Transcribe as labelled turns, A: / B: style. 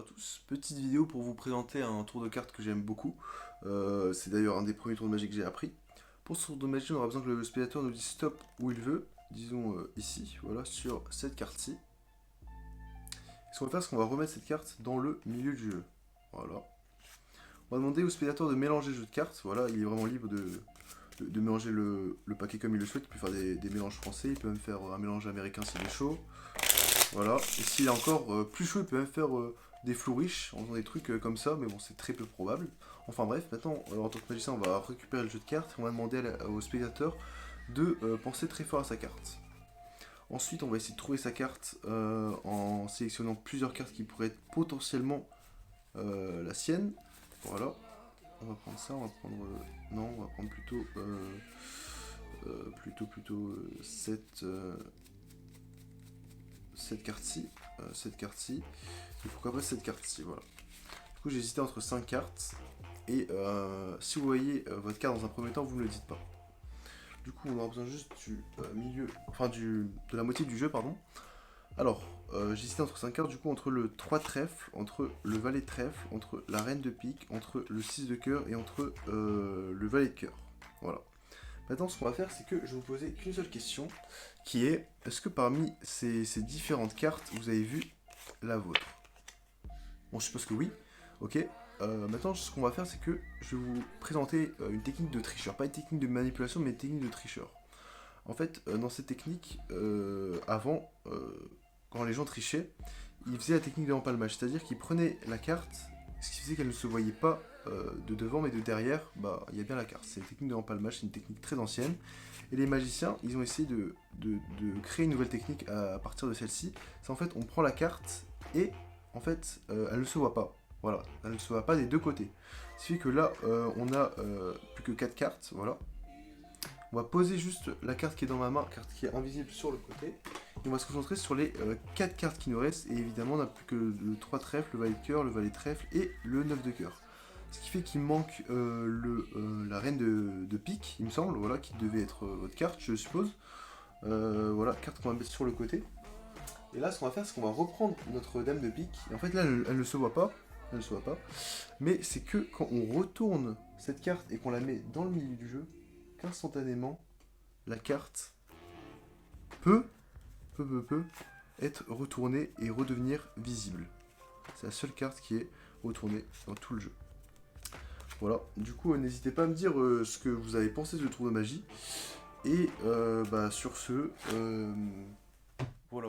A: Bonjour à tous, petite vidéo pour vous présenter un tour de cartes que j'aime beaucoup. C'est d'ailleurs un des premiers tours de magie que j'ai appris. Pour ce tour de magie, on aura besoin que le spectateur nous dise stop où il veut, disons ici, voilà, sur cette carte-ci. Ce qu'on va faire, c'est qu'on va remettre cette carte dans le milieu du jeu. Voilà. On va demander au spectateur de mélanger le jeu de cartes, voilà, il est vraiment libre de mélanger le paquet comme il le souhaite. Il peut faire des mélanges français, il peut même faire un mélange américain s'il est chaud. Voilà, et s'il est encore plus chaud, il peut même faire des flourish en faisant des trucs comme ça, mais bon, c'est très peu probable. Enfin bref, maintenant, en tant que magicien, on va récupérer le jeu de cartes et on va demander au spectateur de penser très fort à sa carte. Ensuite, on va essayer de trouver sa carte en sélectionnant plusieurs cartes qui pourraient être potentiellement la sienne. Voilà, on va prendre ça, on va prendre... non, on va prendre plutôt cette carte-ci, et pourquoi pas cette carte-ci, voilà. Du coup j'ai hésité entre 5 cartes, et si vous voyez votre carte dans un premier temps, vous ne le dites pas. Du coup on aura besoin juste du milieu, enfin de la moitié du jeu, pardon. Alors, j'ai hésité entre 5 cartes, du coup entre le 3 trèfle, entre le valet de trèfle, entre la reine de pique, entre le 6 de cœur, et entre le valet de cœur, voilà. Maintenant, ce qu'on va faire, c'est que je vais vous poser qu'une seule question, qui est, est-ce que parmi ces différentes cartes, vous avez vu la vôtre? Bon, je suppose que oui. Ok. Maintenant, ce qu'on va faire, c'est que je vais vous présenter une technique de tricheur. Pas une technique de manipulation, mais une technique de tricheur. En fait, dans cette technique, avant, quand les gens trichaient, ils faisaient la technique de l'empalmage. C'est-à-dire qu'ils prenaient la carte, ce qui faisait qu'elle ne se voyait pas de devant, mais de derrière, bah, il y a bien la carte. C'est une technique de l'empalmage, c'est une technique très ancienne. Et les magiciens, ils ont essayé de créer une nouvelle technique à partir de celle-ci. C'est en fait, on prend la carte et en fait, elle ne se voit pas. Voilà, elle ne se voit pas des deux côtés. Ce qui fait que là, on a plus que 4 cartes, voilà. On va poser juste la carte qui est dans ma main, carte qui est invisible sur le côté. Et on va se concentrer sur les 4 cartes qui nous restent. Et évidemment, on n'a plus que le 3 trèfle, le valet de cœur, le valet de trèfle et le 9 de cœur. Ce qui fait qu'il manque la reine de pique, il me semble, voilà, qui devait être votre carte, je suppose. Voilà, carte qu'on va mettre sur le côté. Et là, ce qu'on va faire, c'est qu'on va reprendre notre dame de pique. Et en fait, là, elle ne se voit pas. Elle ne se voit pas. Mais c'est que quand on retourne cette carte et qu'on la met dans le milieu du jeu, qu'instantanément, la carte peut être retournée et redevenir visible. C'est la seule carte qui est retournée dans tout le jeu. Voilà, du coup, n'hésitez pas à me dire ce que vous avez pensé de ce tour de magie. Et bah, sur ce, voilà.